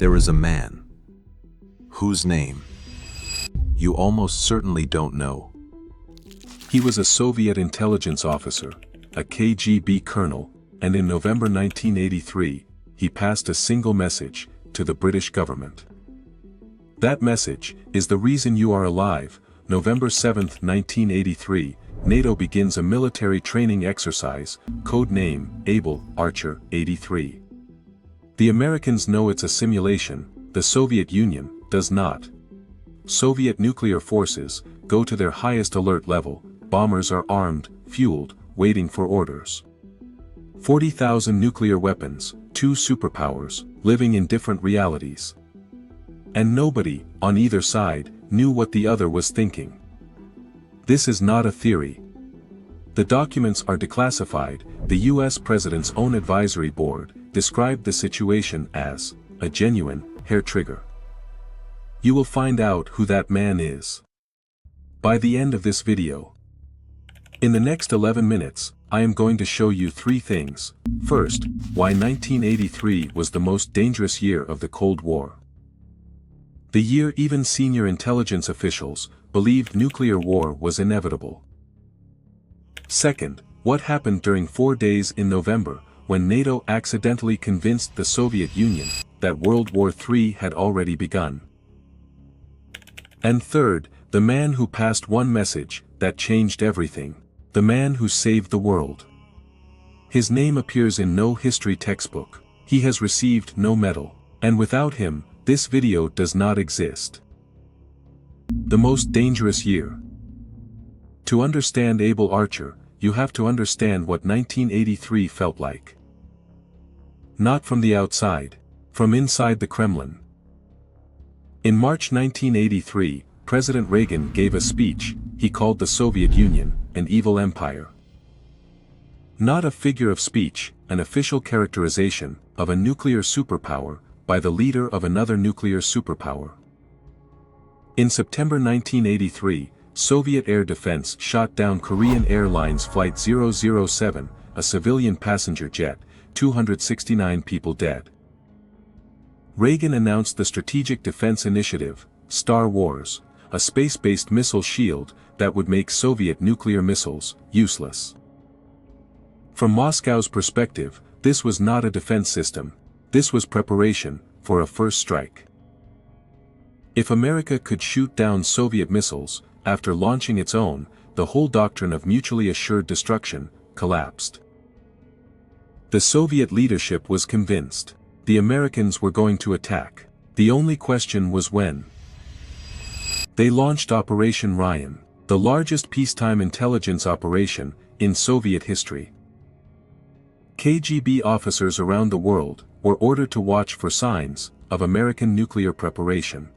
There is a man whose name you almost certainly don't know. He was a Soviet intelligence officer, a KGB colonel, and in November 1983, he passed a single message to the British government. That message is the reason you are alive. November 7, 1983, NATO begins a military training exercise, code name Able Archer 83. The Americans know it's a simulation, the Soviet Union does not. Soviet nuclear forces go to their highest alert level, bombers are armed, fueled, waiting for orders. 40,000 nuclear weapons, two superpowers, living in different realities. And nobody, on either side, knew what the other was thinking. This is not a theory. The documents are declassified. The US President's own advisory board described the situation as a genuine hair trigger. You will find out who that man is by the end of this video. In the next 11 minutes, I am going to show you three things. First, why 1983 was the most dangerous year of the Cold War. The year even senior intelligence officials believed nuclear war was inevitable. Second, what happened during 4 days in November, when NATO accidentally convinced the Soviet Union that World War III had already begun. And third, the man who passed one message that changed everything. The man who saved the world. His name appears in no history textbook. He has received no medal. And without him, this video does not exist. The most dangerous year. To understand Able Archer, you have to understand what 1983 felt like. Not from the outside, from inside the Kremlin. In March 1983, President Reagan gave a speech. He called the Soviet Union an evil empire. Not a figure of speech, an official characterization of a nuclear superpower by the leader of another nuclear superpower. In September 1983, Soviet air defense shot down Korean Airlines Flight 007, a civilian passenger jet, 269 people dead. Reagan announced the Strategic Defense Initiative, Star Wars, a space-based missile shield that would make Soviet nuclear missiles useless. From Moscow's perspective, this was not a defense system, this was preparation for a first strike. If America could shoot down Soviet missiles, after launching its own, the whole doctrine of mutually assured destruction collapsed. The Soviet leadership was convinced. The Americans were going to attack. The only question was when. They launched Operation Ryan, the largest peacetime intelligence operation in Soviet history. KGB officers around the world were ordered to watch for signs of American nuclear preparation.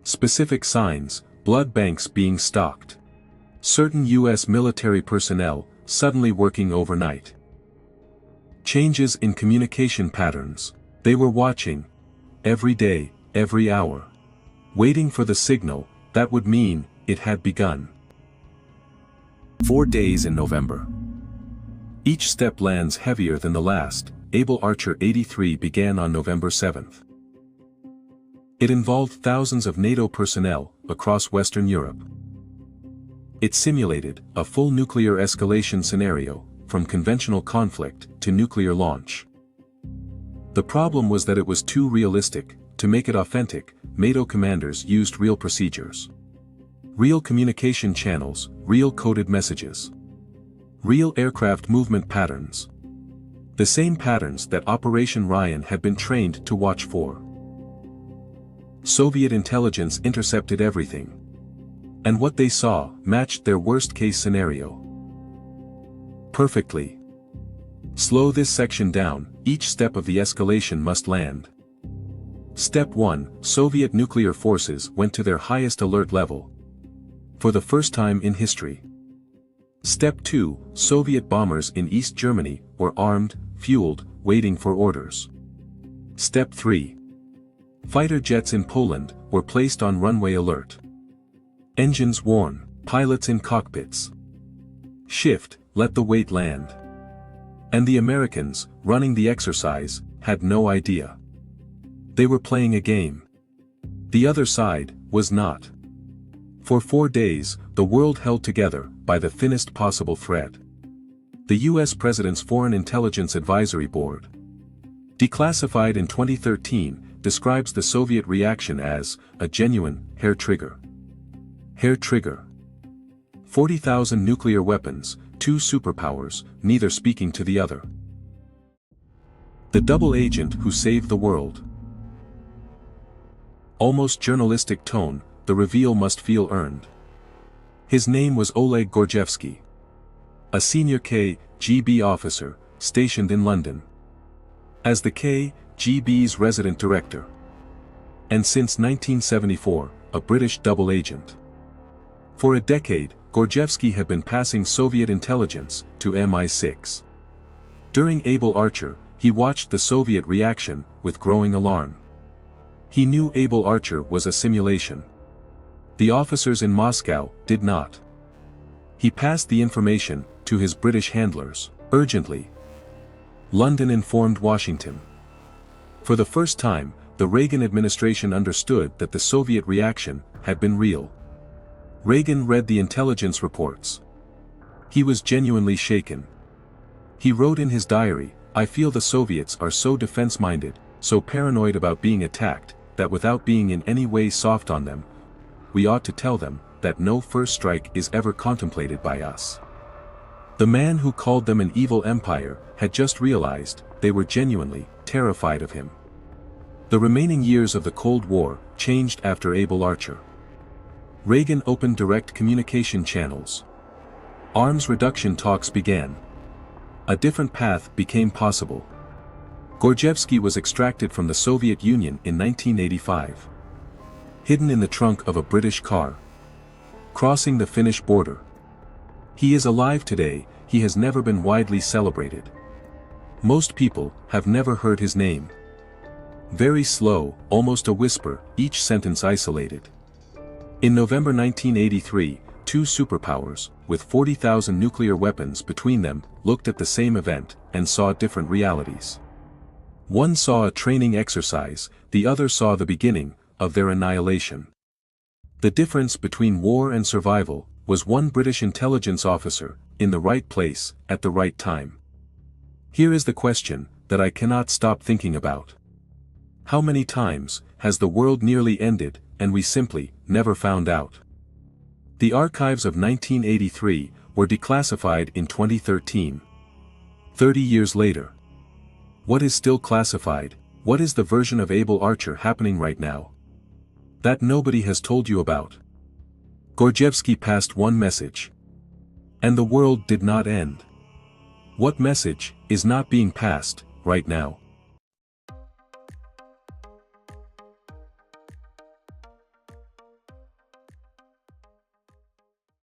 Specific signs: blood banks being stocked. Certain US military personnel suddenly working overnight. Changes in communication patterns. They were watching every day, every hour. Waiting for the signal that would mean it had begun. 4 days in November. Each step lands heavier than the last. Able Archer 83 began on November 7th. It involved thousands of NATO personnel across Western Europe. It simulated a full nuclear escalation scenario, from conventional conflict to nuclear launch. The problem was that it was too realistic. To make it authentic, NATO commanders used real procedures. Real communication channels, real coded messages. Real aircraft movement patterns. The same patterns that Operation Ryan had been trained to watch for. Soviet intelligence intercepted everything. And what they saw matched their worst-case scenario perfectly. Slow this section down. Each step of the escalation must land. Step 1, Soviet nuclear forces went to their highest alert level. For the first time in history. Step 2, Soviet bombers in East Germany were armed, fueled, waiting for orders. Step 3. Fighter jets in Poland were placed on runway alert. Engines worn, pilots in cockpits. Shift, let the weight land. And the Americans, running the exercise, had no idea. They were playing a game. The other side was not. For 4 days, the world held together by the thinnest possible thread. The US President's Foreign Intelligence Advisory Board, declassified in 2013, describes the Soviet reaction as a genuine hair trigger. Hair trigger. 40,000 nuclear weapons, 2 superpowers, neither speaking to the other. The double agent who saved the world. Almost journalistic tone, the reveal must feel earned. His name was Oleg Gordievsky, a senior KGB officer, stationed in London as the KGB's resident director, and since 1974, a British double agent. For a decade, Gordievsky had been passing Soviet intelligence to MI6. During Able Archer, he watched the Soviet reaction with growing alarm. He knew Able Archer was a simulation. The officers in Moscow did not. He passed the information to his British handlers, urgently. London informed Washington. For the first time, the Reagan administration understood that the Soviet reaction had been real. Reagan read the intelligence reports. He was genuinely shaken. He wrote in his diary, "I feel the Soviets are so defense-minded, so paranoid about being attacked, that without being in any way soft on them, we ought to tell them that no first strike is ever contemplated by us." The man who called them an evil empire had just realized they were genuinely terrified of him. The remaining years of the Cold War changed after Able Archer. Reagan opened direct communication channels. Arms reduction talks began. A different path became possible. Gordievsky was extracted from the Soviet Union in 1985. Hidden in the trunk of a British car. Crossing the Finnish border. He is alive today, he has never been widely celebrated. Most people have never heard his name. Very slow, almost a whisper, each sentence isolated. In November 1983, 2 superpowers, with 40,000 nuclear weapons between them, looked at the same event, and saw different realities. One saw a training exercise, the other saw the beginning of their annihilation. The difference between war and survival was one British intelligence officer, in the right place, at the right time. Here is the question that I cannot stop thinking about. How many times has the world nearly ended, and we simply never found out? The archives of 1983 were declassified in 2013. 30 years later. What is still classified? What is the version of Able Archer happening right now? That nobody has told you about. Gordievsky passed one message. And the world did not end. What message is not being passed right now?